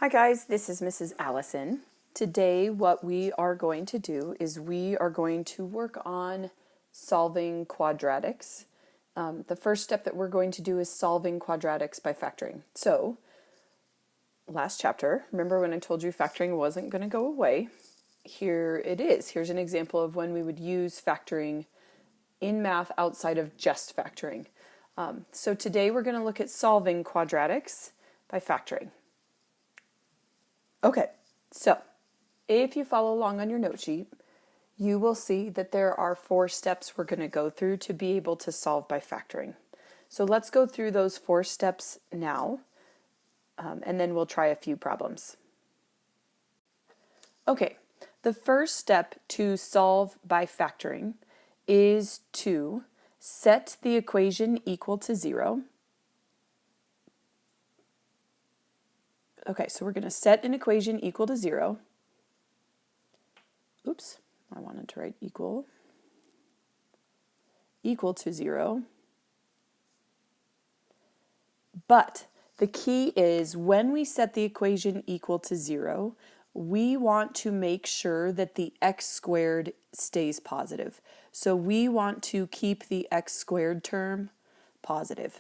Hi guys, this is Mrs. Allison. Today what we are going to do is we are going to work on solving quadratics. The first step that we're going to do is solving quadratics by factoring. So, last chapter, remember when I told you factoring wasn't going to go away? Here it is. Here's an example of when we would use factoring in math outside of just factoring. So today we're going to look at solving quadratics by factoring. Okay, so if you follow along on your note sheet, you will see that there are 4 steps we're going to go through to be able to solve by factoring. So let's go through those 4 steps now, and then we'll try a few problems. Okay, the first step to solve by factoring is to set the equation equal to 0. Okay, so we're going to set an equation equal to 0. Oops, I wanted to write equal to 0. But the key is when we set the equation equal to 0, we want to make sure that the x squared stays positive. So we want to keep the x squared term positive.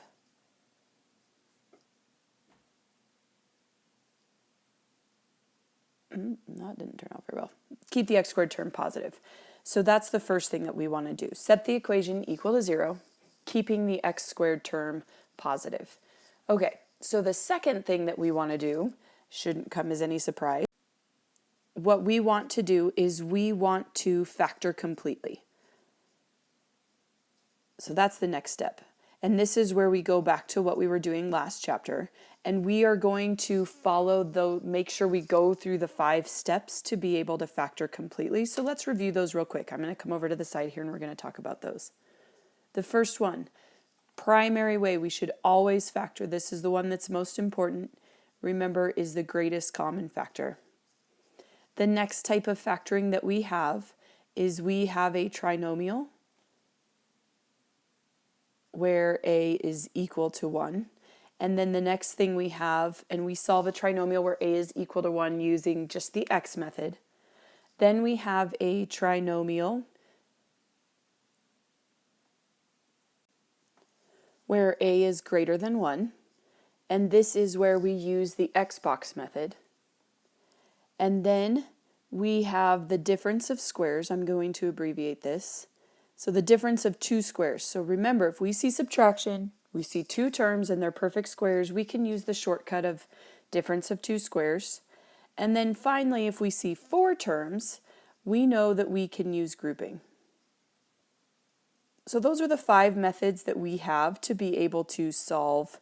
That didn't turn out very well. Keep the x squared term positive. So that's the first thing that we want to do. Set the equation equal to 0, keeping the x squared term positive. Okay, so the second thing that we want to do shouldn't come as any surprise. What we want to do is we want to factor completely. So that's the next step. And this is where we go back to what we were doing last chapter. And we are going to make sure we go through the 5 steps to be able to factor completely. So let's review those real quick. I'm going to come over to the side here and we're going to talk about those. The first one, primary way we should always factor, this is the one that's most important, remember, is the greatest common factor. The next type of factoring that we have is we have a trinomial where a is equal to 1. And then the next thing we have, and we solve a trinomial where a is equal to 1 using just the x method. Then we have a trinomial where a is greater than 1. And this is where we use the x box method. And then we have the difference of squares. I'm going to abbreviate this. So the difference of 2 squares. So remember, if we see subtraction, we see 2 terms and they're perfect squares, we can use the shortcut of difference of 2 squares. And then finally, if we see 4 terms, we know that we can use grouping. So those are the 5 methods that we have to be able to solve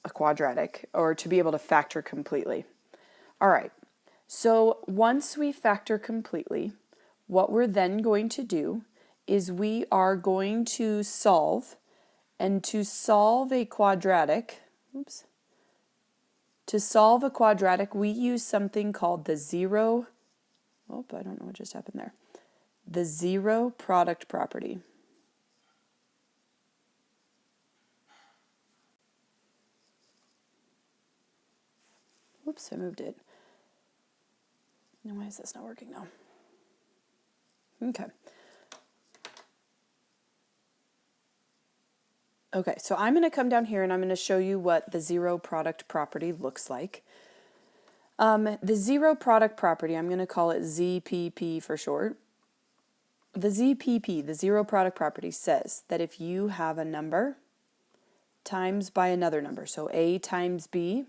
a quadratic or to be able to factor completely. All right, so once we factor completely, what we're then going to do is we are going to solve, and to solve a quadratic, we use something called the zero, I don't know what just happened there, the zero product property. Whoops, I moved it. Now why is this not working now? Okay. Okay, so I'm going to come down here and I'm going to show you what the zero product property looks like. The zero product property, I'm going to call it ZPP for short. The ZPP, the zero product property, says that if you have a number times by another number, so A times B,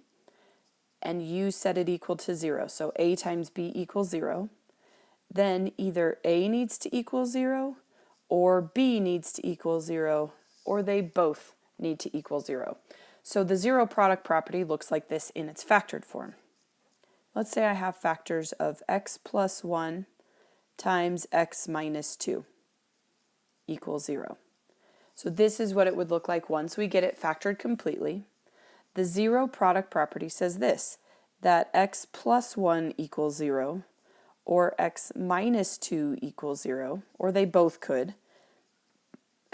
and you set it equal to 0, so A times B equals 0, then either A needs to equal 0 or B needs to equal 0, or they both need to equal 0. So the zero product property looks like this in its factored form. Let's say I have factors of x plus 1 times x minus 2 equals 0. So this is what it would look like once we get it factored completely. The zero product property says this, that x plus 1 equals 0, or x minus 2 equals 0, or they both could.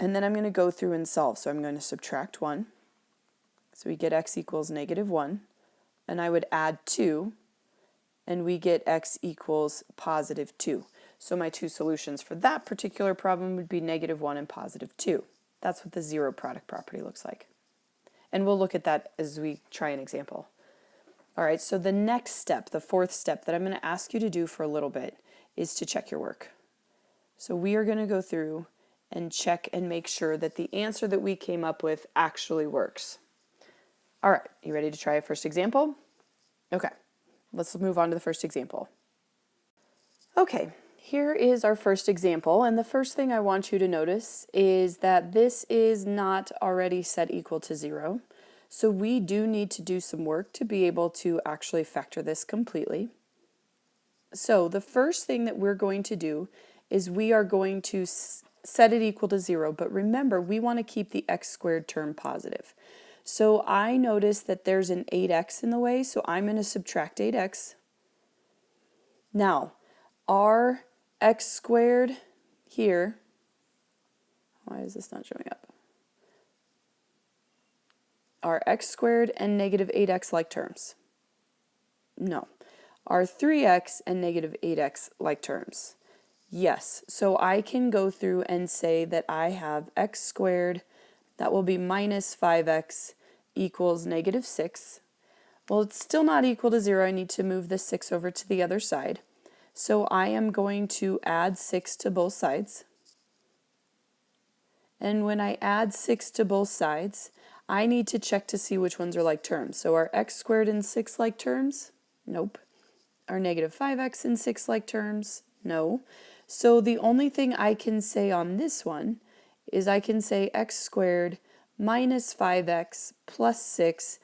And then I'm going to go through and solve. So I'm going to subtract 1. So we get x equals negative 1. and I would add 2, and we get x equals positive 2. So my two solutions for that particular problem would be negative 1 and positive 2. That's what the zero product property looks like. And we'll look at that as we try an example. All right, so the next step, the fourth step that I'm going to ask you to do for a little bit is to check your work. So we are going to go through and check and make sure that the answer that we came up with actually works. All right, you ready to try a first example? Okay, let's move on to the first example. Okay, here is our first example, and the first thing I want you to notice is that this is not already set equal to 0. So we do need to do some work to be able to actually factor this completely. So the first thing that we're going to do is we are going to set it equal to 0, but remember we want to keep the x squared term positive. So I notice that there's an 8x in the way, so I'm going to subtract 8x. Now, our x squared here, why is this not showing up? Are x squared and negative 8x like terms? No. Are 3x and negative 8x like terms? Yes. So I can go through and say that I have x squared, that will be minus 5x equals negative 6. Well, it's still not equal to 0. I need to move this 6 over to the other side. So I am going to add 6 to both sides. And when I add 6 to both sides, I need to check to see which ones are like terms. So are x squared and 6 like terms? Nope. Are negative 5x and 6 like terms? No. So the only thing I can say on this one is I can say x squared minus 5x plus 6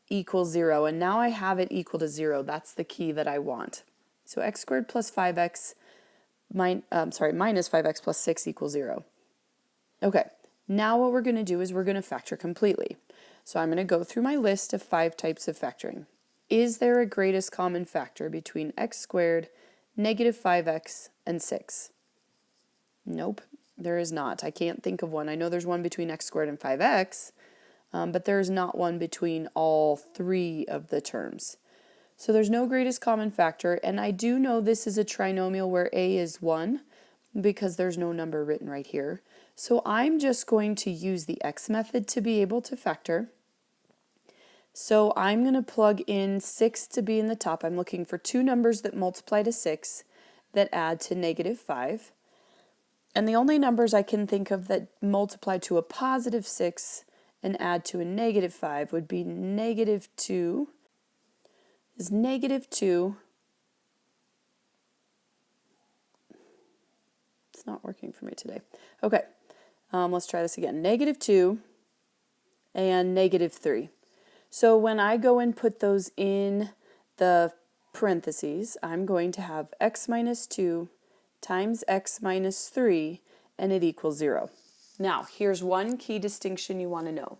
equals 0. And now I have it equal to 0. That's the key that I want. So x squared plus 5x, minus 5x plus 6 equals 0. Okay. Now what we're going to do is we're going to factor completely. So I'm going to go through my list of 5 types of factoring. Is there a greatest common factor between x squared, negative 5x, and 6? Nope, there is not. I can't think of one. I know there's one between x squared and 5x, but there is not one between all 3 of the terms. So there's no greatest common factor, and I do know this is a trinomial where a is 1 because there's no number written right here. So I'm just going to use the x method to be able to factor. So I'm going to plug in 6 to be in the top. I'm looking for 2 numbers that multiply to 6 that add to negative 5. And the only numbers I can think of that multiply to a positive 6 and add to a negative 5 would be negative 2 is negative 2. It's not working for me today. Okay, let's try this again. Negative 2 and negative 3. So when I go and put those in the parentheses, I'm going to have x minus 2 times x minus 3, and it equals 0. Now, here's one key distinction you want to know.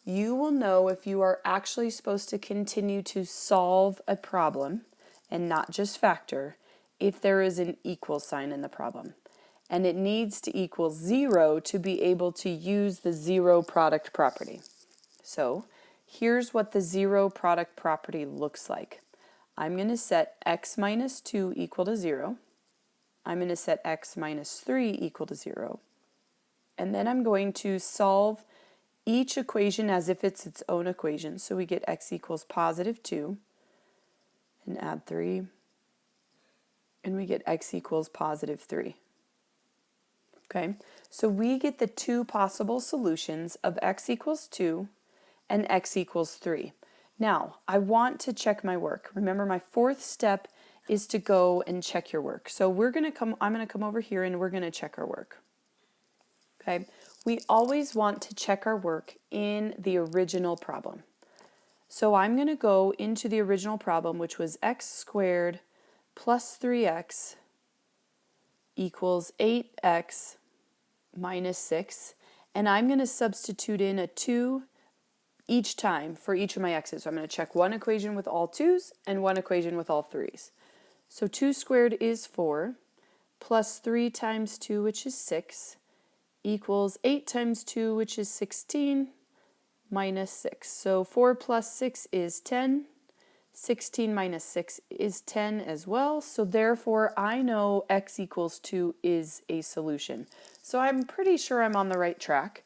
You will know if you are actually supposed to continue to solve a problem and not just factor if there is an equal sign in the problem. And it needs to equal 0 to be able to use the zero product property. So here's what the zero product property looks like. I'm going to set x minus 2 equal to 0. I'm going to set x minus 3 equal to 0. And then I'm going to solve each equation as if it's its own equation. So we get x equals positive 2 and add 3. And we get x equals positive 3. Okay, so we get the 2 possible solutions of x equals 2 and x equals 3. Now, I want to check my work. Remember, my 4th step is to go and check your work. So I'm going to come over here and we're going to check our work. Okay, we always want to check our work in the original problem. So I'm going to go into the original problem, which was x squared plus 3x equals 8x minus 6, and I'm going to substitute in a 2 each time for each of my x's. So I'm going to check one equation with all 2's and one equation with all 3's. So 2 squared is 4, plus 3 times 2, which is 6, equals 8 times 2, which is 16, minus 6. So 4 plus 6 is 10, 16 minus 6 is 10 as well, so therefore I know x equals 2 is a solution. So I'm pretty sure I'm on the right track.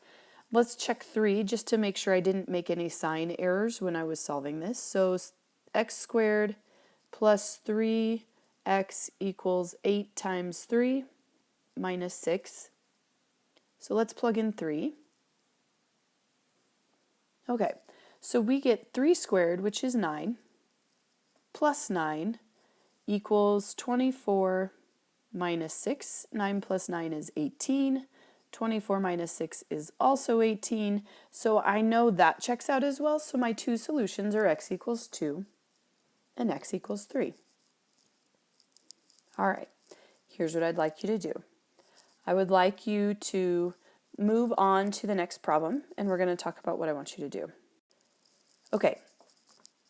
Let's check 3 just to make sure I didn't make any sign errors when I was solving this. So x squared plus 3x equals 8 times 3 minus 6. So let's plug in 3. Okay, so we get 3 squared, which is 9, plus 9 equals 24 minus 6. 9 plus 9 is 18. 24 minus 6 is also 18. So I know that checks out as well. So my two solutions are x equals 2 and x equals 3. All right, here's what I'd like you to do. I would like you to move on to the next problem, and we're going to talk about what I want you to do. Okay,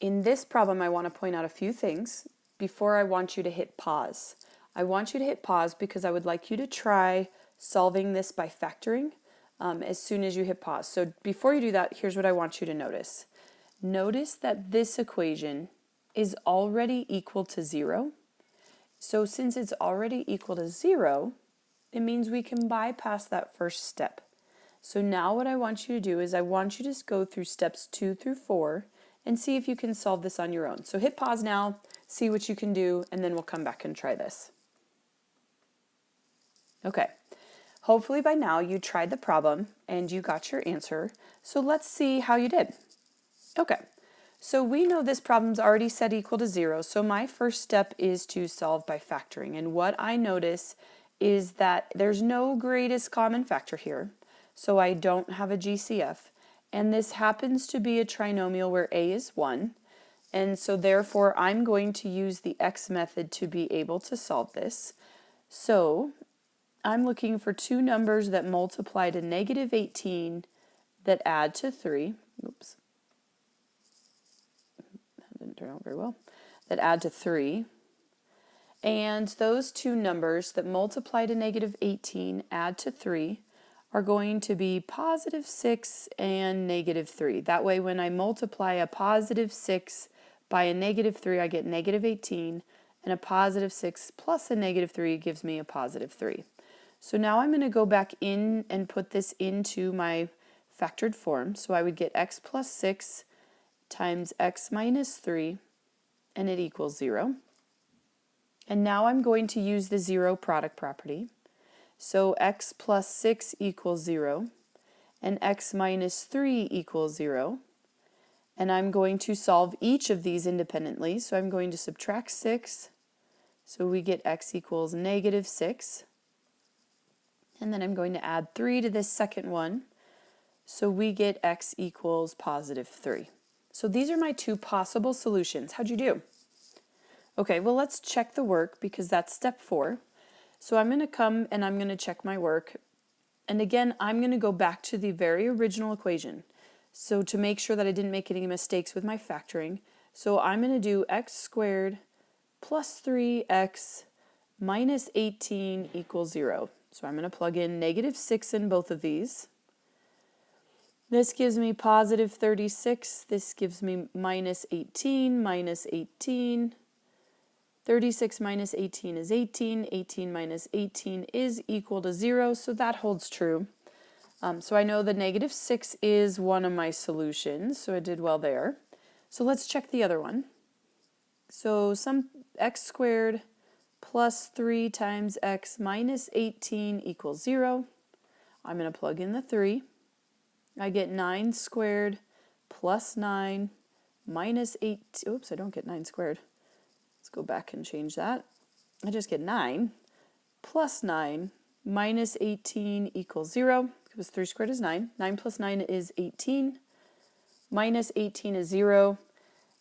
in this problem, I want to point out a few things before I want you to hit pause. I want you to hit pause because I would like you to try solving this by factoring as soon as you hit pause. So before you do that, here's what I want you to notice. Notice that this equation is already equal to 0. So since it's already equal to 0, it means we can bypass that first step. So now what I want you to do is I want you to go through steps 2 through 4 and see if you can solve this on your own. So hit pause now, see what you can do, and then we'll come back and try this. Okay, hopefully by now you tried the problem and you got your answer. So let's see how you did. Okay, so we know this problem's already set equal to 0, so my first step is to solve by factoring. And what I notice is that there's no greatest common factor here, so I don't have a GCF. And this happens to be a trinomial where a is 1. And so therefore I'm going to use the x method to be able to solve this. So I'm looking for two numbers that multiply to negative 18 that add to 3. Oops. That didn't turn out very well. That add to 3. And those two numbers that multiply to negative 18 add to 3 are going to be positive 6 and negative 3. That way when I multiply a positive 6 by a negative 3, I get negative 18, and a positive 6 plus a negative 3 gives me a positive 3. So now I'm going to go back in and put this into my factored form. So I would get x plus 6 times x minus 3, and it equals 0. And now I'm going to use the zero product property. So x plus 6 equals 0, and x minus 3 equals 0. And I'm going to solve each of these independently. So I'm going to subtract 6. So we get x equals negative 6. And then I'm going to add 3 to this second one. So we get x equals positive 3. So these are my two possible solutions. How'd you do? Okay, well let's check the work because that's step 4. So I'm going to come and I'm going to check my work. And again, I'm going to go back to the very original equation. So to make sure that I didn't make any mistakes with my factoring. So I'm going to do x squared plus 3x minus 18 equals 0. So I'm going to plug in negative 6 in both of these. This gives me positive 36. This gives me minus 18, minus 18. 36 minus 18 is 18. 18 minus 18 is equal to 0, so that holds true. So I know the negative 6 is one of my solutions, so I did well there. So let's check the other one. So some x squared plus 3 times x minus 18 equals 0. I'm going to plug in the 3. I get 9 squared plus 9 minus 8. Oops, I don't get 9 squared. Let's go back and change that. I just get 9 plus 9 minus 18 equals 0, because 3 squared is 9. 9 plus 9 is 18. Minus 18 is 0,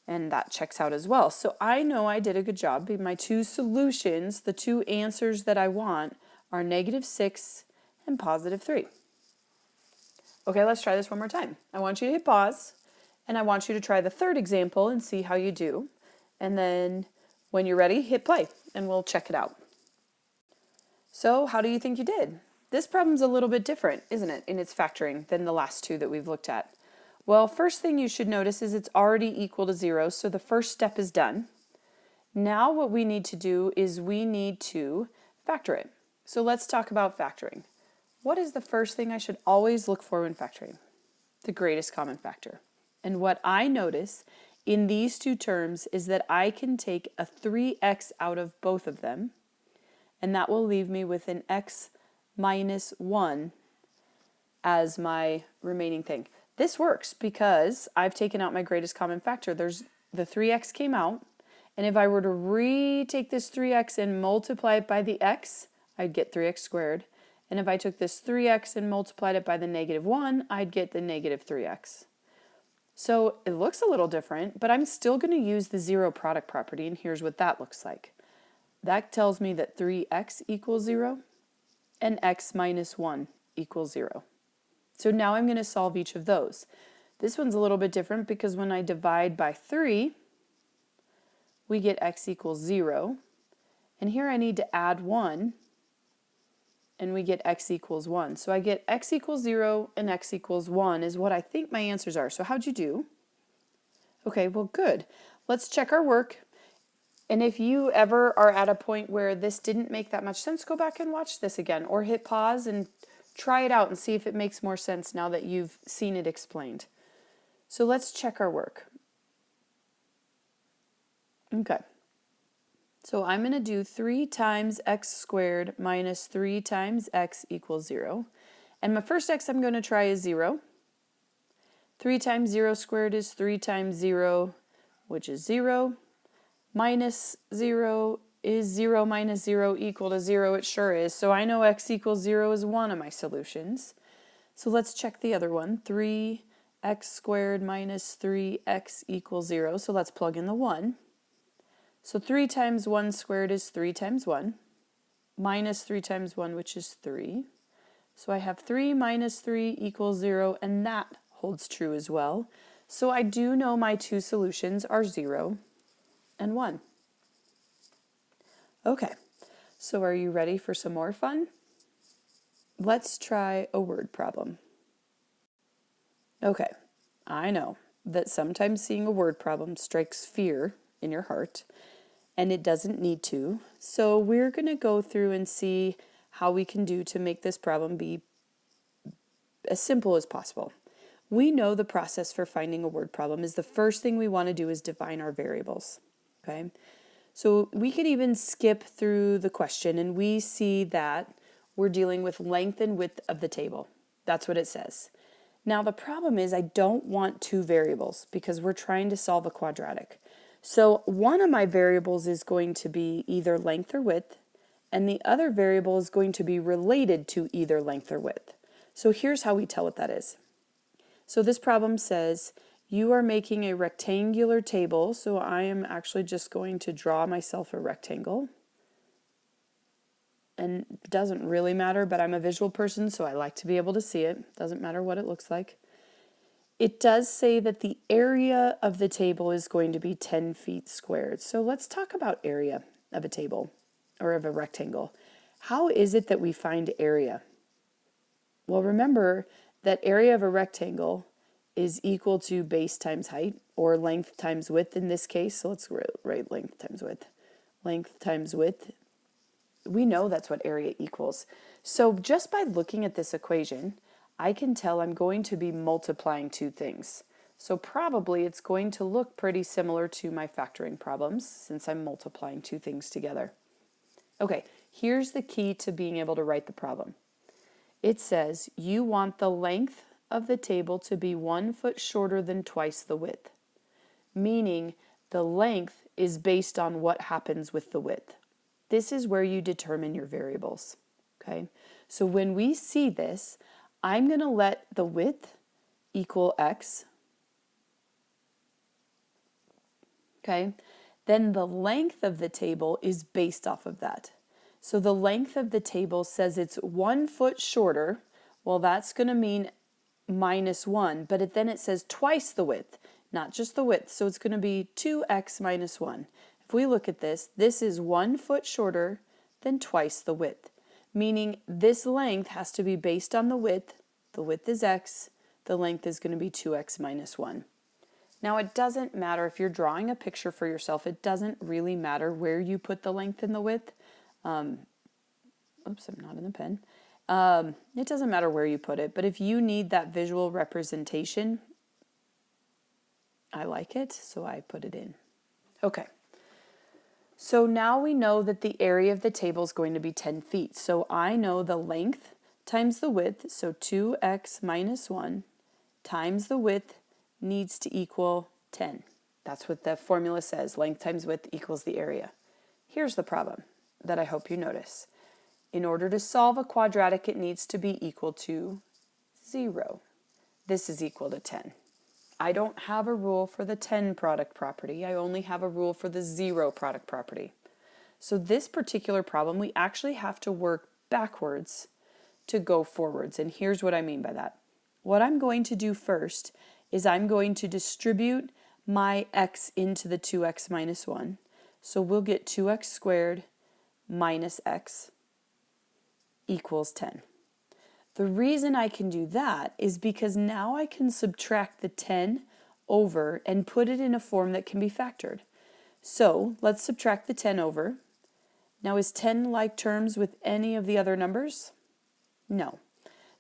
and that checks out as well. So I know I did a good job. My two solutions, the two answers that I want, are negative 6 and positive 3. Okay, let's try this one more time. I want you to hit pause, and I want you to try the third example and see how you do. And then when you're ready, hit play, and we'll check it out. So how do you think you did? This problem's a little bit different, isn't it, in its factoring than the last two that we've looked at. Well, first thing you should notice is it's already equal to 0, so the first step is done. Now what we need to do is we need to factor it. So let's talk about factoring. What is the first thing I should always look for when factoring? The greatest common factor. And what I notice in these two terms is that I can take a 3x out of both of them, and that will leave me with an x minus 1 as my remaining thing. This works because I've taken out my greatest common factor. The 3x came out, and if I were to retake this 3x and multiply it by the x, I'd get 3x squared. And if I took this 3x and multiplied it by the negative 1, I'd get the negative 3x. So it looks a little different, but I'm still going to use the zero product property, and here's what that looks like. That tells me that 3x equals 0 and x minus 1 equals 0. So now I'm going to solve each of those. This one's a little bit different because when I divide by 3, we get x equals 0. And here I need to add 1, and we get x equals 1. So I get x equals 0 and x equals 1 is what I think my answers are. So how'd you do? Okay, well, good. Let's check our work. And if you ever are at a point where this didn't make that much sense, go back and watch this again, or hit pause and try it out and see if it makes more sense now that you've seen it explained. So let's check our work. Okay. So I'm going to do 3 times x squared minus 3 times x equals 0. And my first x I'm going to try is 0. 3 times 0 squared is 3 times 0, which is 0. Minus 0 is 0 minus 0 equal to 0? It sure is. So I know x equals 0 is one of my solutions. So let's check the other one. 3x squared minus 3x equals 0. So let's plug in the 1. So 3 times 1 squared is 3 times 1. Minus 3 times 1, which is 3. So I have 3 minus 3 equals 0, and that holds true as well. So I do know my two solutions are 0 and 1. Okay, so are you ready for some more fun? Let's try a word problem. Okay, I know that sometimes seeing a word problem strikes fear in your heart, and it doesn't need to. So we're going to go through and see how we can do to make this problem be as simple as possible. We know the process for finding a word problem is the first thing we want to do is define our variables. Okay? So we could even skip through the question and we see that we're dealing with length and width of the table. That's what it says. Now the problem is I don't want two variables because we're trying to solve a quadratic. So one of my variables is going to be either length or width, and the other variable is going to be related to either length or width. So here's how we tell what that is. So this problem says you are making a rectangular table, so I am actually just going to draw myself a rectangle. And it doesn't really matter, but I'm a visual person, so I like to be able to see it. Doesn't matter what it looks like. It does say that the area of the table is going to be 10 feet squared. So let's talk about area of a table or of a rectangle. How is it that we find area? Well, remember that area of a rectangle is equal to base times height, or length times width in this case. So let's write length times width. Length times width. We know that's what area equals. So just by looking at this equation, I can tell I'm going to be multiplying two things. So probably it's going to look pretty similar to my factoring problems since I'm multiplying two things together. Okay, here's the key to being able to write the problem. It says you want the length of the table to be 1 foot shorter than twice the width, meaning the length is based on what happens with the width. This is where you determine your variables, okay? So when we see this, I'm going to let the width equal x, okay? Then the length of the table is based off of that. So the length of the table says it's 1 foot shorter. Well, that's going to mean minus 1, but then it says twice the width, not just the width. So it's going to be 2x minus 1. If we look at this, this is 1 foot shorter than twice the width, meaning this length has to be based on the width. The width is x. the length is going to be 2x minus 1. Now it doesn't matter if you're drawing a picture for yourself, it doesn't really matter where you put the length and the width. Oops, I'm not in the pen. It doesn't matter where you put it, but if you need that visual representation, I like it, so I put it in. Okay, so now we know that the area of the table is going to be 10 feet. So I know the length times the width, so 2x minus 1 times the width needs to equal 10. That's what the formula says, length times width equals the area. Here's the problem that I hope you notice. In order to solve a quadratic, it needs to be equal to 0. This is equal to 10. I don't have a rule for the 10 product property. I only have a rule for the 0 product property. So this particular problem, we actually have to work backwards to go forwards. And here's what I mean by that. What I'm going to do first is I'm going to distribute my x into the 2x minus 1. So we'll get 2x squared minus x equals 10. The reason I can do that is because now I can subtract the 10 over and put it in a form that can be factored. So let's subtract the 10 over. Now is 10 like terms with any of the other numbers? No.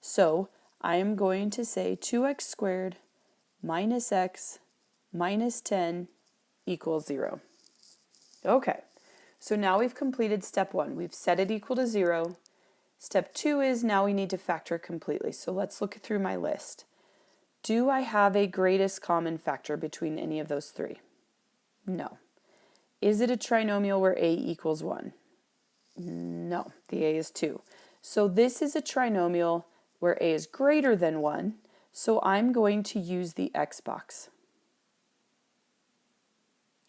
So I am going to say 2x squared minus x minus 10 equals 0. Okay, so now we've completed step 1. We've set it equal to 0. Step 2 is now we need to factor completely. So let's look through my list. Do I have a greatest common factor between any of those three? No. Is it a trinomial where a equals 1? No, the a is 2. So this is a trinomial where a is greater than 1, so I'm going to use the x box.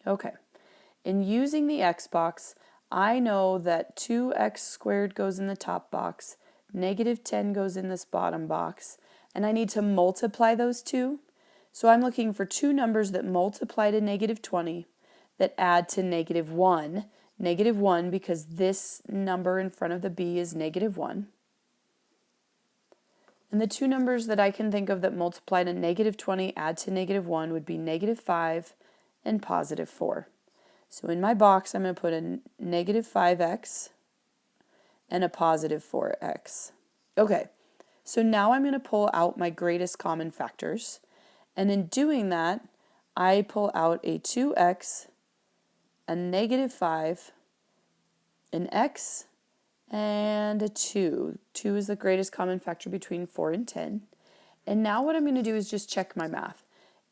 Okay, in using the x box, I know that 2x squared goes in the top box, negative 10 goes in this bottom box, and I need to multiply those two. So I'm looking for two numbers that multiply to negative 20 that add to negative 1. Negative 1 because this number in front of the b is negative 1. And the two numbers that I can think of that multiply to negative 20 add to negative 1 would be negative 5 and positive 4. So in my box, I'm going to put a negative 5x and a positive 4x. Okay, so now I'm going to pull out my greatest common factors. And in doing that, I pull out a 2x, a negative 5, an x, and a 2. 2 is the greatest common factor between 4 and 10. And now what I'm going to do is just check my math.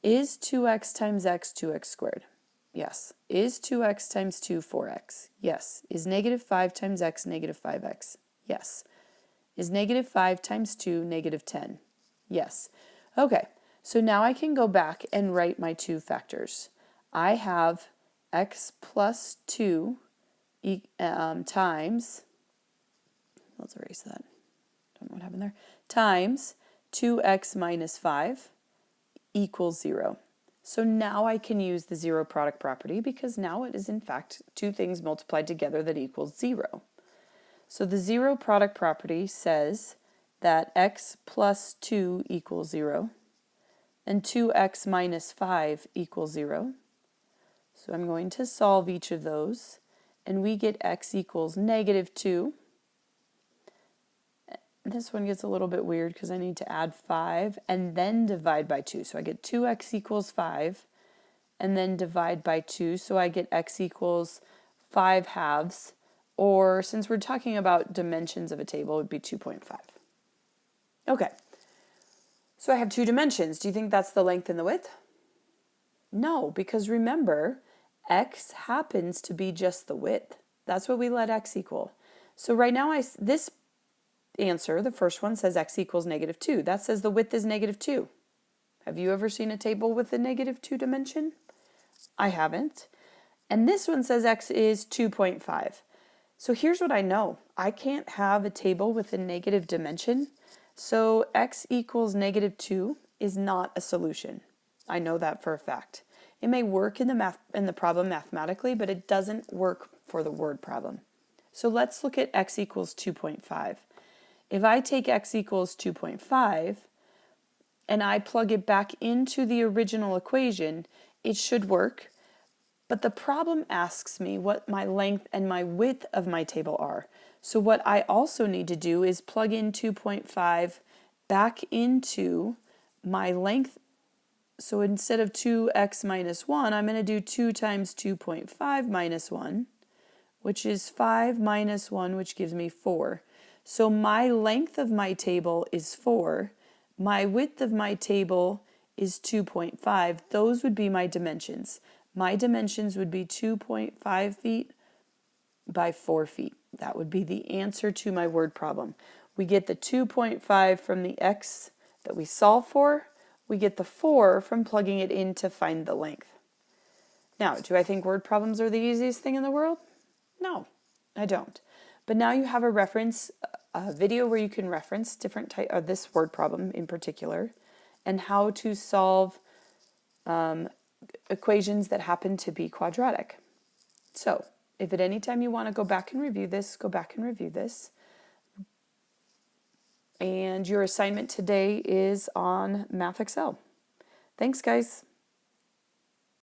Is 2x times x 2x squared? Yes. Is 2x times 2 4x? Yes. Is negative 5 times x negative 5x? Yes. Is negative 5 times 2 negative 10? Yes. Okay, so now I can go back and write my two factors. I have x plus 2 times, let's erase that, don't know what happened there, times 2x minus 5 equals 0. So now I can use the 0 product property because now it is in fact two things multiplied together that equals 0. So the 0 product property says that x plus 2 equals 0 and 2x minus 5 equals 0. So I'm going to solve each of those and we get x equals negative 2. This one gets a little bit weird because I need to add 5 and then divide by 2. So I get 2x equals 5 and then divide by 2. So I get x equals 5 halves, or since we're talking about dimensions of a table, it would be 2.5. Okay, so I have two dimensions. Do you think that's the length and the width? No, because remember, x happens to be just the width. That's what we let x equal. So right now, this answer, the first one, says x equals negative 2. That says the width is negative 2. Have you ever seen a table with a negative 2 dimension? I haven't. And this one says x is 2.5. So here's what I know. I can't have a table with a negative dimension, so x equals negative 2 is not a solution. I know that for a fact. It may work in the problem mathematically, but it doesn't work for the word problem. So let's look at x equals 2.5. If I take x equals 2.5, and I plug it back into the original equation, it should work. But the problem asks me what my length and my width of my table are. So what I also need to do is plug in 2.5 back into my length. So instead of 2x minus 1, I'm going to do 2 times 2.5 minus 1, which is 5 minus 1, which gives me 4. So my length of my table is 4. My width of my table is 2.5. Those would be my dimensions. My dimensions would be 2.5 feet by 4 feet. That would be the answer to my word problem. We get the 2.5 from the x that we solve for. We get the 4 from plugging it in to find the length. Now, do I think word problems are the easiest thing in the world? No, I don't. But now you have a reference, a video where you can reference different type of this word problem in particular, and how to solve equations that happen to be quadratic. So, if at any time you want to go back and review this, go back and review this. And your assignment today is on Math Excel. Thanks, guys.